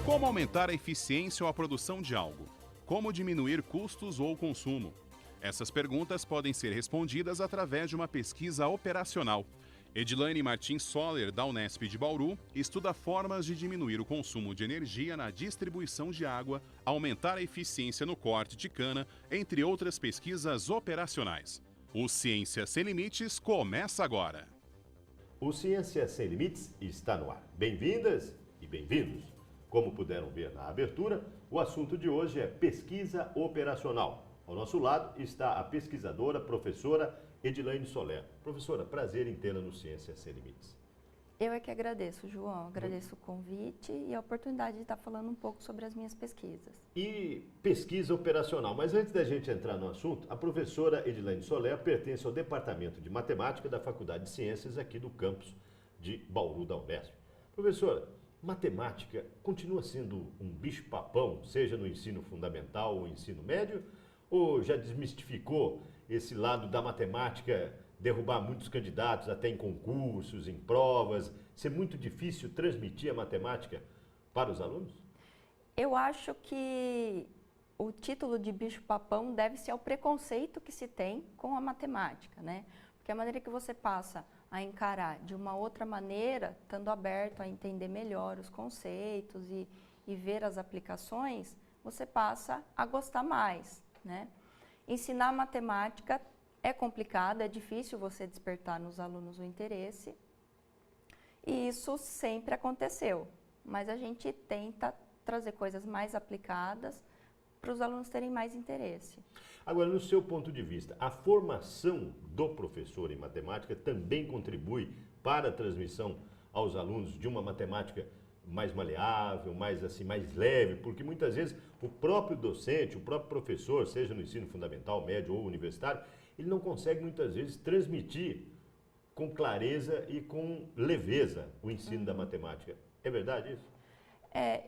Como aumentar a eficiência ou a produção de algo? Como diminuir custos ou consumo? Essas perguntas podem ser respondidas através de uma pesquisa operacional. Edilaine Martins Soller, da Unesp de Bauru, estuda formas de diminuir o consumo de energia na distribuição de água, aumentar a eficiência no corte de cana, entre outras pesquisas operacionais. O Ciência Sem Limites começa agora. O Ciência Sem Limites está no ar. Bem-vindas e bem-vindos. Como puderam ver na abertura, o assunto de hoje é pesquisa operacional. Ao nosso lado está a pesquisadora, professora Edilaine Soller. Professora, prazer em tê-la no Ciência Sem Limites. Eu é que agradeço, João. Agradeço o convite e a oportunidade de estar falando um pouco sobre as minhas pesquisas. E pesquisa operacional. Mas antes da gente entrar no assunto, a professora Edilaine Soller pertence ao Departamento de Matemática da Faculdade de Ciências aqui do campus de Bauru da Unesp. Professora, matemática continua sendo um bicho-papão, seja no ensino fundamental ou ensino médio? Ou já desmistificou esse lado da matemática derrubar muitos candidatos até em concursos, em provas, ser muito difícil transmitir a matemática para os alunos? Eu acho que o título de bicho-papão deve-se ao preconceito que se tem com a matemática, né? Porque a maneira que você passa a encarar de uma outra maneira, estando aberto a entender melhor os conceitos e ver as aplicações, você passa a gostar mais, né? Ensinar matemática é complicado, é difícil você despertar nos alunos o interesse, e isso sempre aconteceu, mas a gente tenta trazer coisas mais aplicadas para os alunos terem mais interesse. Agora, no seu ponto de vista, a formação do professor em matemática também contribui para a transmissão aos alunos de uma matemática mais maleável, mais leve, porque muitas vezes o próprio docente, o próprio professor, seja no ensino fundamental, médio ou universitário, ele não consegue muitas vezes transmitir com clareza e com leveza o ensino da matemática. É verdade isso?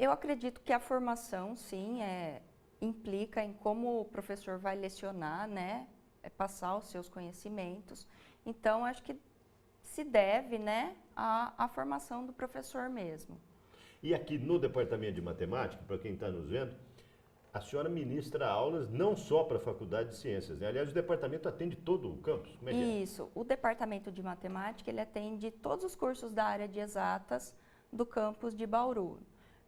Eu acredito que a formação, sim, implica em como o professor vai lecionar, né, passar os seus conhecimentos. Então, acho que se deve, né, à formação do professor mesmo. E aqui no Departamento de Matemática, para quem está nos vendo, a senhora ministra aulas não só para a Faculdade de Ciências, né? Aliás, o departamento atende todo o campus, como é que é? Isso, o Departamento de Matemática, ele atende todos os cursos da área de exatas do campus de Bauru,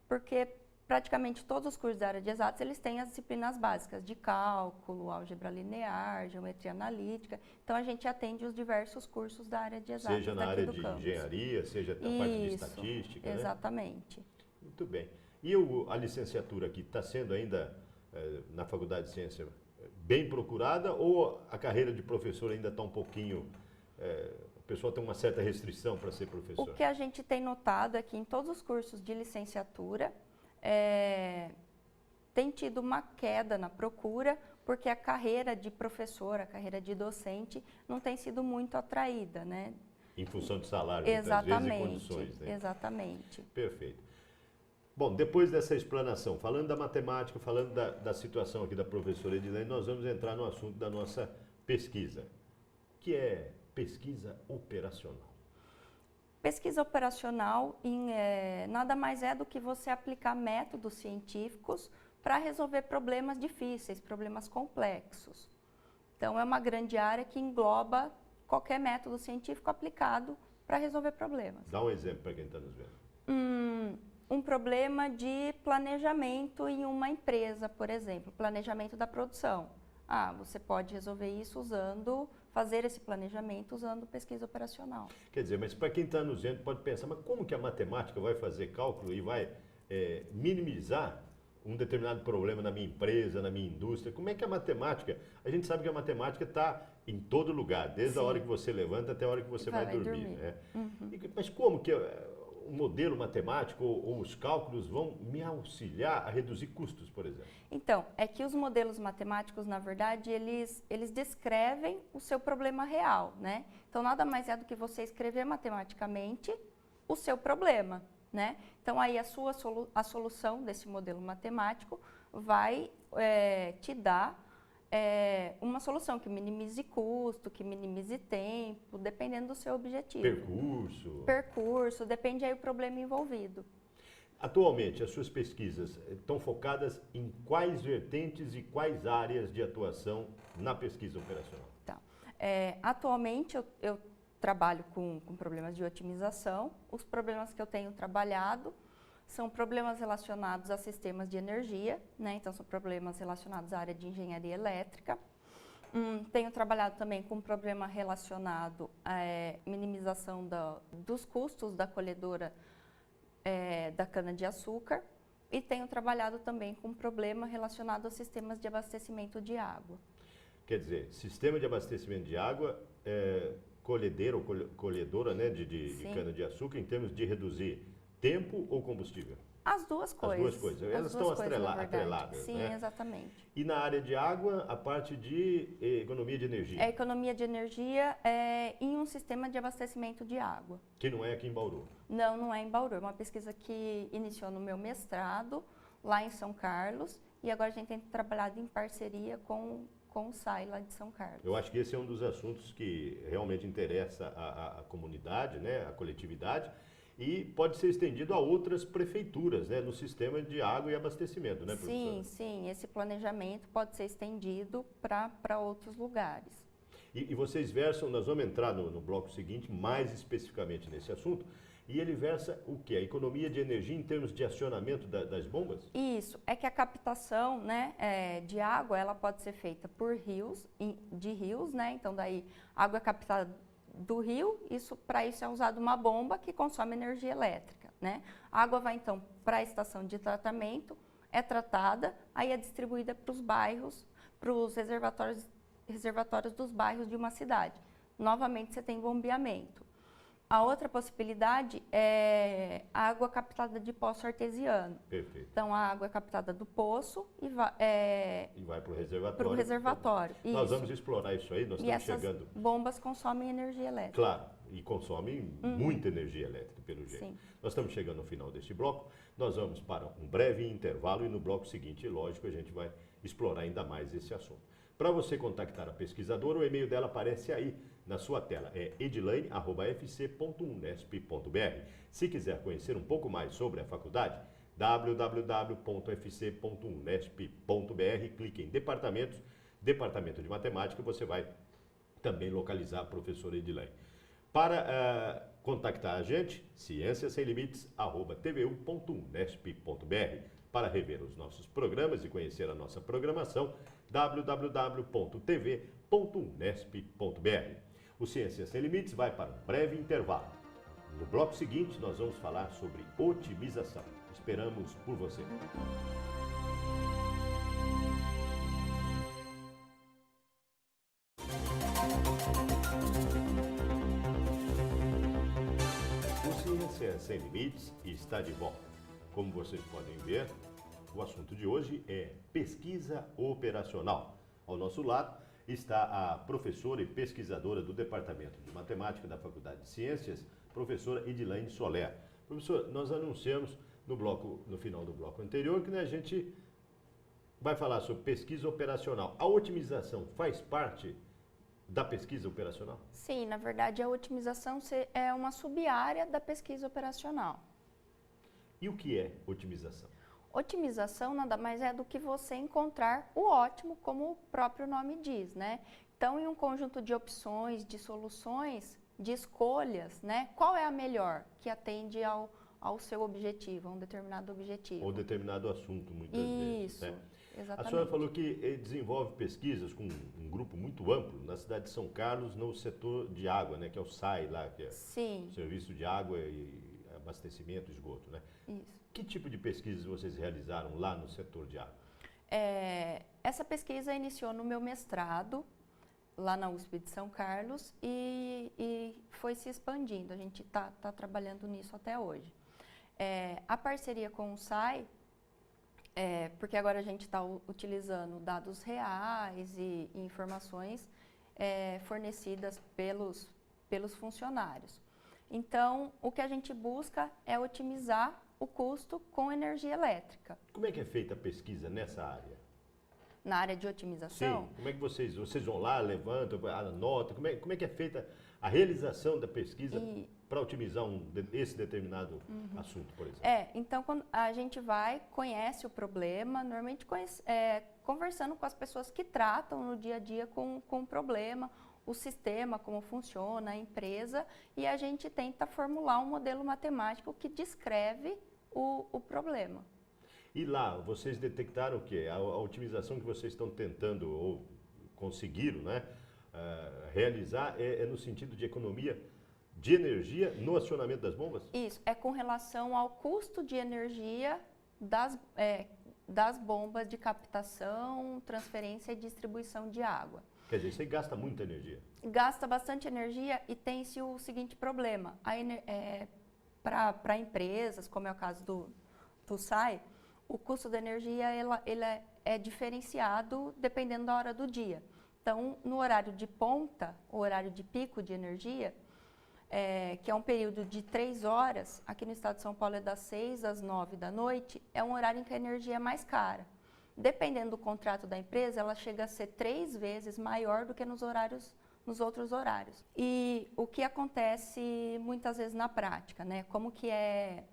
porque praticamente todos os cursos da área de exatas, eles têm as disciplinas básicas de cálculo, álgebra linear, geometria analítica. Então, a gente atende os diversos cursos da área de exatas seja na área de engenharia, seja na parte de estatística, né? Exatamente. Muito bem. E a licenciatura aqui está sendo ainda, na Faculdade de Ciência, bem procurada, ou a carreira de professor ainda está um pouquinho... a pessoa tem uma certa restrição para ser professor? O que a gente tem notado é que em todos os cursos de licenciatura, tem tido uma queda na procura, porque a carreira de professor, a carreira de docente, não tem sido muito atraída, né? Em função de salário, muitas vezes, e condições, né? Exatamente. Perfeito. Bom, depois dessa explanação, falando da matemática, falando da situação aqui da professora Edilaine, nós vamos entrar no assunto da nossa pesquisa, que é pesquisa operacional. Pesquisa operacional nada mais é do que você aplicar métodos científicos para resolver problemas difíceis, problemas complexos. Então, é uma grande área que engloba qualquer método científico aplicado para resolver problemas. Dá um exemplo para quem está nos vendo. Um problema de planejamento em uma empresa, por exemplo, planejamento da produção. Você pode resolver isso fazer esse planejamento usando pesquisa operacional. Quer dizer, mas para quem está nos vendo pode pensar, mas como que a matemática vai fazer cálculo e vai minimizar um determinado problema na minha empresa, na minha indústria? Como é que a matemática... A gente sabe que a matemática está em todo lugar, desde a hora que você levanta até a hora que você vai dormir. Né? Uhum. Mas como que o modelo matemático ou os cálculos vão me auxiliar a reduzir custos, por exemplo? Então, é que os modelos matemáticos, na verdade, eles descrevem o seu problema real, né? Então, nada mais é do que você escrever matematicamente o seu problema, né? Então, aí a solução desse modelo matemático vai te dar uma solução que minimize custo, que minimize tempo, dependendo do seu objetivo. Percurso. Percurso, depende aí do problema envolvido. Atualmente, as suas pesquisas estão focadas em quais vertentes e quais áreas de atuação na pesquisa operacional? Então, atualmente eu trabalho com problemas de otimização. Os problemas que eu tenho trabalhado são problemas relacionados a sistemas de energia, né? Então, são problemas relacionados à área de engenharia elétrica. Tenho trabalhado também com um problema relacionado à minimização dos custos da colhedora da cana-de-açúcar e tenho trabalhado também com um problema relacionado a sistemas de abastecimento de água. Quer dizer, sistema de abastecimento de água, colhedeira ou colhedora, né, de cana-de-açúcar, em termos de reduzir tempo ou combustível? As duas coisas. As duas coisas. Elas estão atreladas. Sim, né? Exatamente. E na área de água, a parte de economia de energia? Economia de energia em um sistema de abastecimento de água. Que não é aqui em Bauru? Não, não é em Bauru. É uma pesquisa que iniciou no meu mestrado, lá em São Carlos, e agora a gente tem trabalhado em parceria com o SAI lá de São Carlos. Eu acho que esse é um dos assuntos que realmente interessa a comunidade, né, a coletividade, e pode ser estendido a outras prefeituras, né, no sistema de água e abastecimento, né, professora? Sim. Esse planejamento pode ser estendido para outros lugares. E vocês versam, nós vamos entrar no bloco seguinte, mais especificamente nesse assunto, e ele versa o quê? A economia de energia em termos de acionamento das bombas? Isso, é que a captação, né, de água, ela pode ser feita por rios, de rios, né, então daí água é captada do rio, para isso é usada uma bomba que consome energia elétrica, né? A água vai então para a estação de tratamento, é tratada, aí é distribuída para os bairros, para os reservatórios dos bairros de uma cidade. Novamente você tem bombeamento. A outra possibilidade é a água captada de poço artesiano. Perfeito. Então, a água é captada do poço e vai para o reservatório. Para o reservatório. Nós vamos explorar isso aí, nós estamos chegando. Essas bombas consomem energia elétrica. Claro, e consomem muita energia elétrica, pelo jeito. Sim. Nós estamos chegando ao final deste bloco, nós vamos para um breve intervalo e no bloco seguinte, lógico, a gente vai explorar ainda mais esse assunto. Para você contactar a pesquisadora, o e-mail dela aparece aí na sua tela, é edilane@fc.unesp.br. Se quiser conhecer um pouco mais sobre a faculdade, www.fc.unesp.br, clique em Departamentos, Departamento de Matemática, você vai também localizar a professora Edilane. Para contactar a gente, cienciasemlimites@tvu.unesp.br. Para rever os nossos programas e conhecer a nossa programação, www.tv.unesp.br. O Ciências Sem Limites vai para um breve intervalo. No bloco seguinte, nós vamos falar sobre otimização. Esperamos por você. O Ciências Sem Limites está de volta. Como vocês podem ver, o assunto de hoje é pesquisa operacional. Ao nosso lado está a professora e pesquisadora do Departamento de Matemática da Faculdade de Ciências, professora Edilane Soler. Professor, nós anunciamos no final do bloco anterior que a gente vai falar sobre pesquisa operacional. A otimização faz parte da pesquisa operacional? Sim, na verdade a otimização é uma sub-área da pesquisa operacional. E o que é otimização? Otimização nada mais é do que você encontrar o ótimo, como o próprio nome diz, né? Então, em um conjunto de opções, de soluções, de escolhas, né? Qual é a melhor que atende ao seu objetivo, a um determinado objetivo? Ou determinado assunto, muitas vezes. Isso, né? exatamente. A senhora falou que desenvolve pesquisas com um grupo muito amplo na cidade de São Carlos, no setor de água, né? Que é o SAI lá, que é Sim. o Serviço de Água e Abastecimento, Esgoto, né? Isso. Que tipo de pesquisas vocês realizaram lá no setor de água? Essa pesquisa iniciou no meu mestrado, lá na USP de São Carlos, e foi se expandindo. A gente está trabalhando nisso até hoje. A parceria com o SAI, porque agora a gente está utilizando dados reais e informações fornecidas pelos funcionários. Então, o que a gente busca é otimizar o custo com energia elétrica. Como é que é feita a pesquisa nessa área? Na área de otimização? Sim, como é que vocês vão lá, levantam, anotam, como é que é feita a realização da pesquisa para otimizar esse determinado assunto, por exemplo. Então quando a gente vai, conhece o problema, normalmente conversando com as pessoas que tratam no dia a dia com o problema, o sistema, como funciona, a empresa, e a gente tenta formular um modelo matemático que descreve o problema. E lá, vocês detectaram o quê? A otimização que vocês estão tentando ou conseguiram, né, realizar é no sentido de economia de energia no acionamento das bombas? Isso, é com relação ao custo de energia das bombas de captação, transferência e distribuição de água. Quer dizer, você gasta muita energia. Gasta bastante energia e tem-se o seguinte problema. Para empresas, como é o caso do SAI, o custo da energia ele é diferenciado dependendo da hora do dia. Então, no horário de ponta, o horário de pico de energia, que é um período de 3 horas, aqui no estado de São Paulo é das 6 às 9 da noite, é um horário em que a energia é mais cara. Dependendo do contrato da empresa, ela chega a ser 3 vezes maior do que nos outros horários. E o que acontece muitas vezes na prática, né? Como que é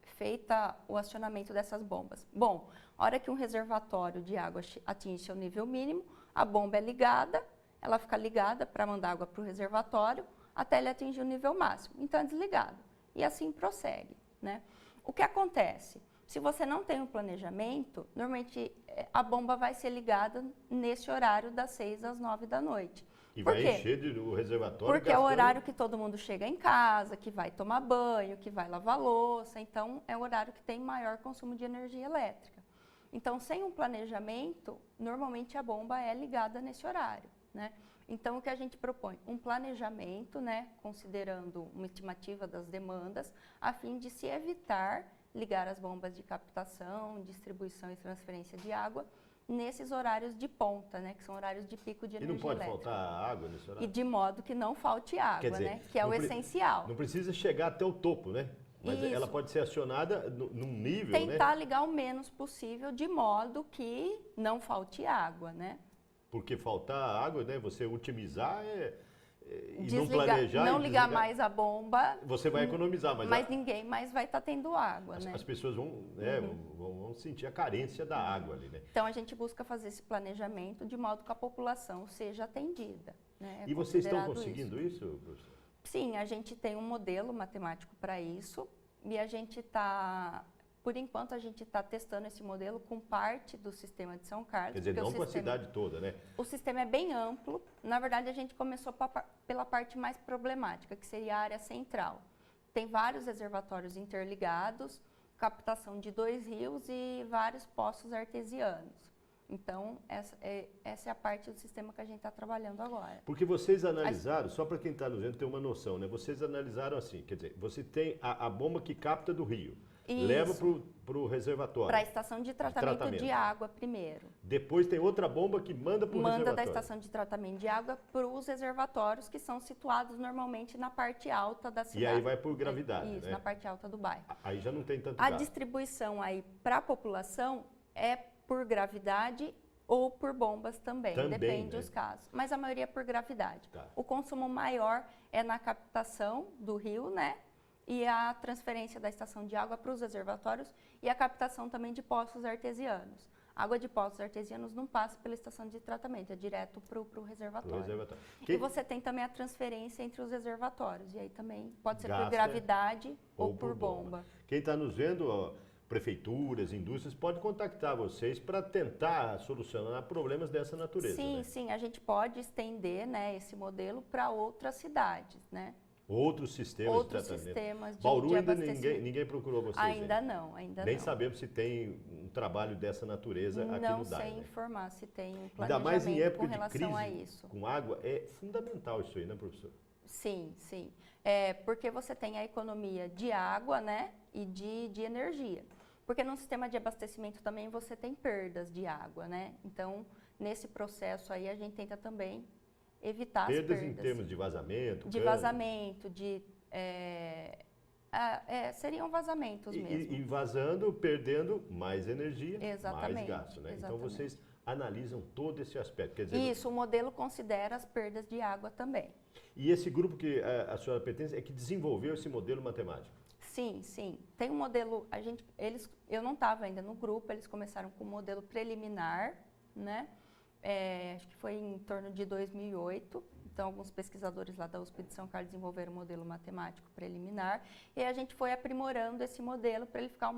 feita o acionamento dessas bombas? Bom, a hora que um reservatório de água atinge seu nível mínimo, a bomba é ligada, ela fica ligada para mandar água para o reservatório até ele atingir o nível máximo. Então é desligado. E assim prossegue, né? O que acontece? Se você não tem um planejamento, normalmente a bomba vai ser ligada nesse horário das 6 às 9 da noite. E vai encher o reservatório. Porque é o horário que todo mundo chega em casa, que vai tomar banho, que vai lavar louça. Então, é o horário que tem maior consumo de energia elétrica. Então, sem um planejamento, normalmente a bomba é ligada nesse horário, né? Então, o que a gente propõe? Um planejamento, né, considerando uma estimativa das demandas, a fim de se evitar ligar as bombas de captação, distribuição e transferência de água nesses horários de ponta, né, que são horários de pico de energia elétrica. E não pode faltar água nesse horário? E de modo que não falte água, quer dizer, né, que é o essencial. Não precisa chegar até o topo, né? Mas Isso. Ela pode ser acionada num nível, tentar né? ligar o menos possível de modo que não falte água, né? Porque faltar água, né, você otimizar e Desligar, não planejar. não ligar mais a bomba. Você vai economizar, mas ninguém mais vai estar tendo água, né? As pessoas vão sentir a carência da água ali, né? Então a gente busca fazer esse planejamento de modo que a população seja atendida, né? E vocês estão conseguindo isso, professor? Sim, a gente tem um modelo matemático para isso e a gente está, por enquanto, a gente está testando esse modelo com parte do sistema de São Carlos. Quer dizer, não com a cidade toda, né? O sistema é bem amplo. Na verdade, a gente começou pela parte mais problemática, que seria a área central. Tem vários reservatórios interligados, captação de 2 rios e vários poços artesianos. Então, essa é a parte do sistema que a gente está trabalhando agora. Porque vocês analisaram, só para quem está nos vendo ter uma noção, né? Vocês analisaram assim, quer dizer, você tem a bomba que capta do rio, leva para o reservatório. Para a estação de tratamento de água primeiro. Depois tem outra bomba que manda para o reservatório. Manda da estação de tratamento de água para os reservatórios que são situados normalmente na parte alta da cidade. E aí vai por gravidade, Isso, né? na parte alta do bairro. Aí já não tem tanto A gasto. distribuição aí para a população é por gravidade ou por bombas também depende dos casos. Mas a maioria é por gravidade. Tá. O consumo maior é na captação do rio, né? E a transferência da estação de água para os reservatórios e a captação também de poços artesianos. A água de poços artesianos não passa pela estação de tratamento, é direto para o reservatório. E você tem também a transferência entre os reservatórios, e aí também pode ser por gravidade ou por bomba. Quem está nos vendo, ó, prefeituras, indústrias, pode contactar vocês para tentar solucionar problemas dessa natureza. Sim, né? sim, a gente pode estender, né, esse modelo para outras cidades, né? Outros sistemas de tratamento. Sistemas de Bauru ainda abastecimento. ninguém procurou vocês. Ainda não, ainda Nem não. sabemos se tem um trabalho dessa natureza aqui no DAI. Não sei né? informar se tem um Ainda mais em planejamento época com de relação a crise isso. com água, é fundamental isso aí, né, professor? Sim, sim. Porque você tem a economia de água, né, e de energia. Porque no sistema de abastecimento também você tem perdas de água, né? Então, nesse processo aí a gente tenta também evitar as perdas. Perdas em termos de vazamento? De vazamento, seriam vazamentos mesmo. E vazando, perdendo mais energia, Exatamente, mais gasto, né? exatamente. Então vocês analisam todo esse aspecto. Quer dizer, Isso, o modelo considera as perdas de água também. e esse grupo que a senhora pertence é que desenvolveu esse modelo matemático? Sim, sim. Tem um modelo, eu não estava ainda no grupo, eles começaram com um modelo preliminar, né? Acho que foi em torno de 2008. Então, alguns pesquisadores lá da USP de São Carlos desenvolveram um modelo matemático preliminar e a gente foi aprimorando esse modelo para ele ficar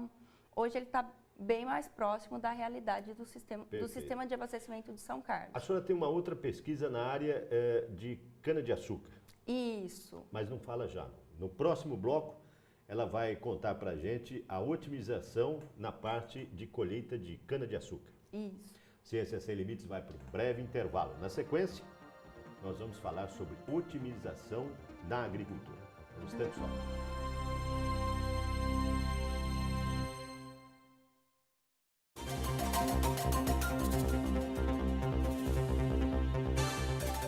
hoje ele está bem mais próximo da realidade do sistema de abastecimento de São Carlos. A senhora tem uma outra pesquisa na área de cana-de-açúcar. Isso. Mas não fala já. No próximo bloco, ela vai contar para a gente a otimização na parte de colheita de cana-de-açúcar. Isso. Ciência Sem Limites vai para um breve intervalo. Na sequência, nós vamos falar sobre otimização na agricultura. Um instante só.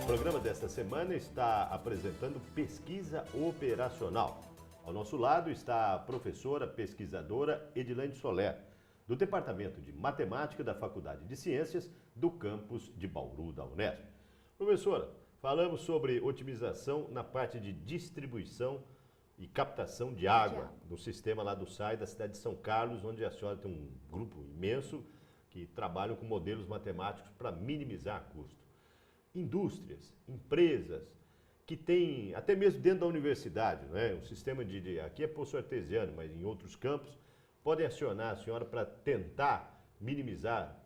O programa desta semana está apresentando pesquisa operacional. Ao nosso lado está a professora pesquisadora Edilane Soler, do Departamento de Matemática da Faculdade de Ciências do campus de Bauru, da Unesp. Professora, falamos sobre otimização na parte de distribuição e captação de água no sistema lá do SAI da cidade de São Carlos, onde a senhora tem um grupo imenso que trabalham com modelos matemáticos para minimizar custo. Indústrias, empresas, que tem, até mesmo dentro da universidade, né, um sistema aqui é poço artesiano, mas em outros campos, podem acionar a senhora para tentar minimizar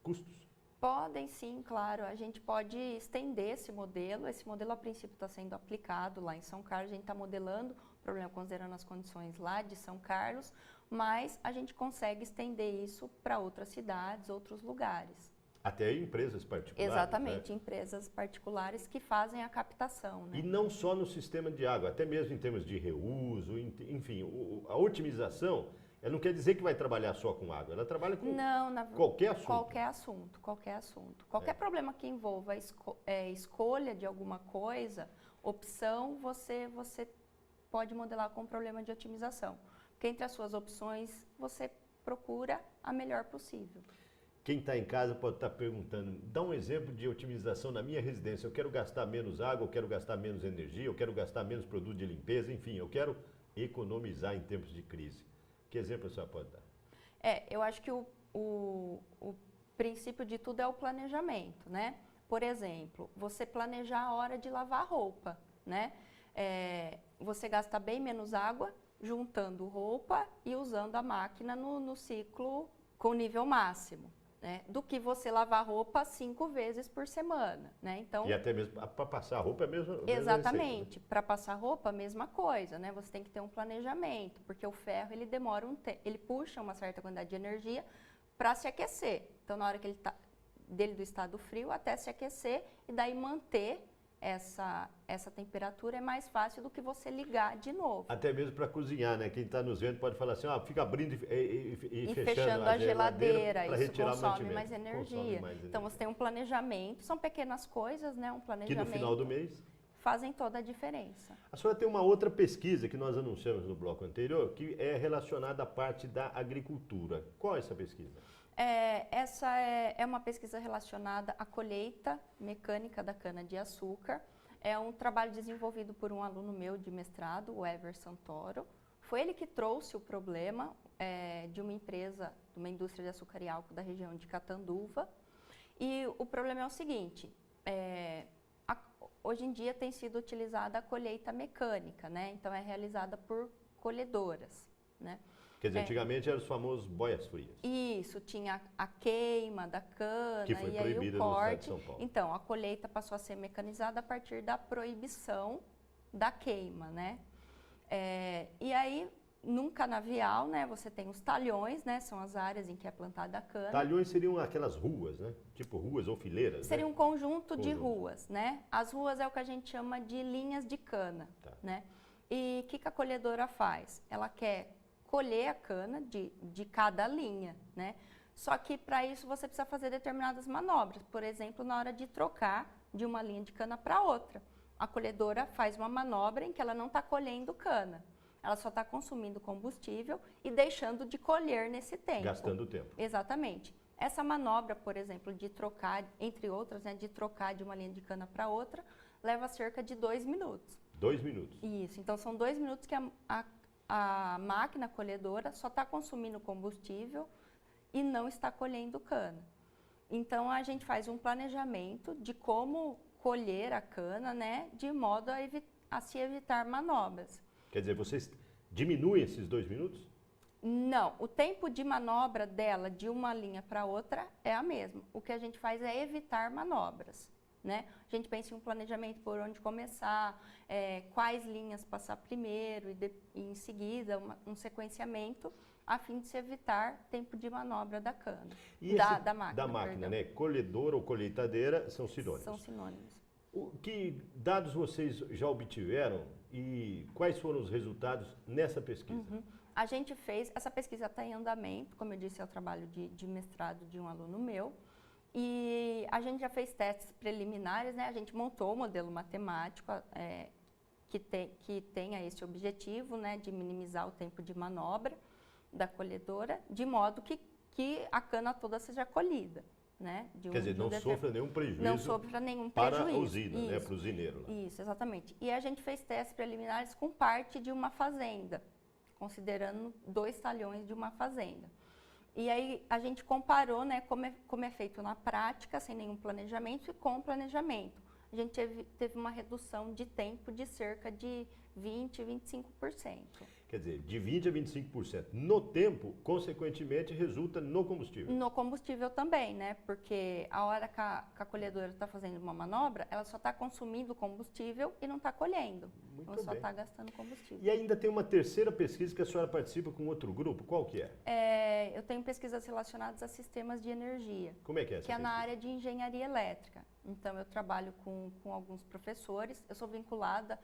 custos? Podem sim, claro. A gente pode estender esse modelo. Esse modelo, a princípio, está sendo aplicado lá em São Carlos. A gente está modelando o problema considerando as condições lá de São Carlos, mas a gente consegue estender isso para outras cidades, outros lugares. Até empresas particulares. Exatamente, né? Empresas particulares que fazem a captação. Né? E não só no sistema de água, até mesmo em termos de reuso, enfim, a otimização, ela não quer dizer que vai trabalhar só com água, ela trabalha com qualquer assunto. Qualquer assunto. Qualquer problema que envolva escolha de alguma coisa, opção, você pode modelar com problema de otimização. Porque entre as suas opções, você procura a melhor possível. Quem está em casa pode estar perguntando, dá um exemplo de otimização na minha residência. Eu quero gastar menos água, eu quero gastar menos energia, eu quero gastar menos produto de limpeza, enfim, eu quero economizar em tempos de crise. Que exemplo a senhora pode dar? Eu acho que o princípio de tudo é o planejamento, né? Por exemplo, você planejar a hora de lavar a roupa, né? Você gasta bem menos água juntando roupa e usando a máquina no ciclo com nível máximo. Né, do que você lavar roupa 5 vezes por semana, né? Então, e até mesmo para passar roupa é mesmo. Exatamente, para passar roupa a mesma coisa, né? Você tem que ter um planejamento, porque o ferro ele demora ele puxa uma certa quantidade de energia para se aquecer. Então, na hora que ele está dele do estado frio até se aquecer e daí manter essa temperatura é mais fácil do que você ligar de novo. Até mesmo para cozinhar, né? Quem está nos vendo pode falar assim, fica abrindo e fechando a geladeira, isso consome mais energia. Então você tem um planejamento, são pequenas coisas, né? Um planejamento. Que no final do mês fazem toda a diferença. A senhora tem uma outra pesquisa que nós anunciamos no bloco anterior, que é relacionada à parte da agricultura. Qual é essa pesquisa? Essa é uma pesquisa relacionada à colheita mecânica da cana-de-açúcar. É um trabalho desenvolvido por um aluno meu de mestrado, o Ever Santoro. Foi ele que trouxe o problema de uma empresa, de uma indústria de açúcar e álcool da região de Catanduva. E o problema é o seguinte, hoje em dia tem sido utilizada a colheita mecânica, né? Então é realizada por colhedoras, né? Quer dizer, antigamente eram os famosos boias frias. Isso, tinha a queima da cana que foi e aí proibida o corte. no estado de São Paulo. Então, a colheita passou a ser mecanizada a partir da proibição da queima, né? E aí, num canavial, né, você tem os talhões, né, são as áreas em que é plantada a cana. Talhões seriam aquelas ruas, né? Tipo ruas ou fileiras, Seria né? um conjunto de ruas, né? As ruas é o que a gente chama de linhas de cana, né? E o que a colhedora faz? Ela quer colher a cana de cada linha, né? Só que para isso você precisa fazer determinadas manobras. Por exemplo, na hora de trocar de uma linha de cana para outra. A colhedora faz uma manobra em que ela não está colhendo cana. Ela só está consumindo combustível e deixando de colher nesse tempo. Gastando tempo. Exatamente. Essa manobra, por exemplo, de trocar, entre outras, né, de trocar de uma linha de cana para outra, leva cerca de 2 minutos. 2 minutos. Isso, então são 2 minutos que a máquina colhedora só está consumindo combustível e não está colhendo cana. Então a gente faz um planejamento de como colher a cana, né, de modo a se evitar manobras. Quer dizer, vocês diminuem esses 2 minutos? Não, o tempo de manobra dela de uma linha para outra é a mesma. O que a gente faz é evitar manobras, né? A gente pensa em um planejamento por onde começar, quais linhas passar primeiro e em seguida um sequenciamento a fim de se evitar tempo de manobra da cana, da máquina. Da máquina, né? Colhedora ou colheitadeira são sinônimos. São sinônimos. Que dados vocês já obtiveram e quais foram os resultados nessa pesquisa? A gente fez, essa pesquisa está em andamento, como eu disse, é o trabalho de mestrado de um aluno meu, e a gente já fez testes preliminares, né? A gente montou o modelo matemático que tenha esse objetivo, né, de minimizar o tempo de manobra da colhedora, de modo que a cana toda seja colhida. Né? Quer dizer, não sofra nenhum prejuízo. Não sofra nenhum para prejuízo. A usina, né? Para o usineiro. Lá. Isso, exatamente. E a gente fez testes preliminares com parte de uma fazenda, considerando 2 talhões de uma fazenda. E aí a gente comparou, né, como é feito na prática, sem nenhum planejamento, e com planejamento. A gente teve uma redução de tempo de cerca de 20%, 25%. Quer dizer, de 20% a 25% no tempo, consequentemente, resulta no combustível. No combustível também, né? Porque a hora que a colhedora está fazendo uma manobra, ela só está consumindo combustível e não está colhendo. Muito ela só bem. está gastando combustível. E ainda tem uma terceira pesquisa que a senhora participa com outro grupo. Qual que é? Eu tenho pesquisas relacionadas a sistemas de energia. Como é que é essa Que é na pesquisa? área de engenharia elétrica. Então, eu trabalho com alguns professores. Eu sou vinculada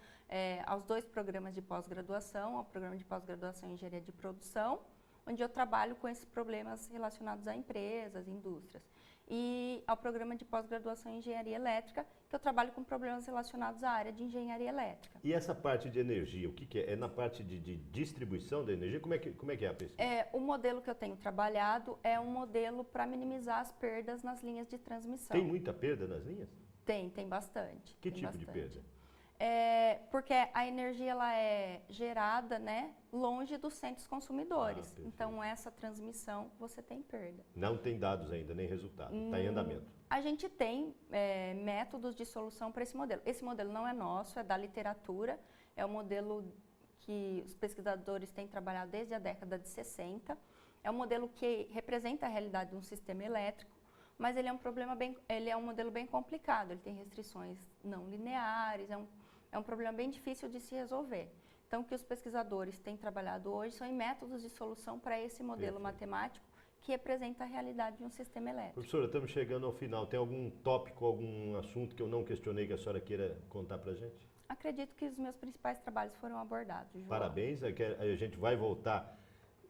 aos 2 programas de pós-graduação, ao programa de pós-graduação em engenharia de produção, onde eu trabalho com esses problemas relacionados a empresas, indústrias. E ao programa de pós-graduação em engenharia elétrica, que eu trabalho com problemas relacionados à área de engenharia elétrica. E essa parte de energia, o que é? É na parte de distribuição da energia? Como é que é a pesquisa? O modelo que eu tenho trabalhado é um modelo para minimizar as perdas nas linhas de transmissão. Tem muita perda nas linhas? Tem bastante. Que tem tipo bastante. de perda? Porque a energia ela é gerada, né, longe dos centros consumidores. Então, essa transmissão, você tem perda. Não tem dados ainda, nem resultado. Está em andamento. A gente tem métodos de solução para esse modelo. Esse modelo não é nosso, é da literatura. É um modelo que os pesquisadores têm trabalhado desde a década de 60. É um modelo que representa a realidade de um sistema elétrico, mas ele é um modelo bem complicado. Ele tem restrições não lineares, é um problema bem difícil de se resolver. Então, o que os pesquisadores têm trabalhado hoje são em métodos de solução para esse modelo matemático que representa a realidade de um sistema elétrico. Professora, estamos chegando ao final. Tem algum tópico, algum assunto que eu não questionei que a senhora queira contar para a gente? Acredito que os meus principais trabalhos foram abordados, João. Parabéns, a gente vai voltar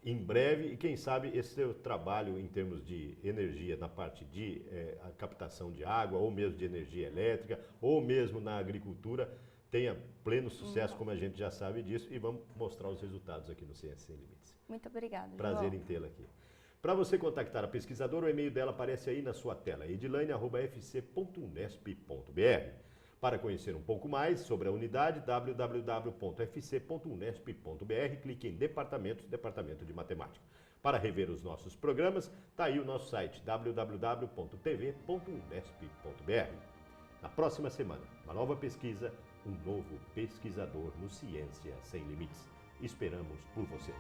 em breve e quem sabe esse seu trabalho em termos de energia na parte de a captação de água ou mesmo de energia elétrica ou mesmo na agricultura tenha pleno sucesso, como a gente já sabe disso, e vamos mostrar os resultados aqui no Ciência Sem Limites. Muito obrigada, Prazer João. em tê-la aqui. Para você contactar a pesquisadora, o e-mail dela aparece aí na sua tela, edilane@fc.unesp.br. Para conhecer um pouco mais sobre a unidade, www.fc.unesp.br, clique em Departamentos, Departamento de Matemática. Para rever os nossos programas, está aí o nosso site, www.tv.unesp.br. Na próxima semana, uma nova pesquisa, um novo pesquisador no Ciência Sem Limites. Esperamos por você.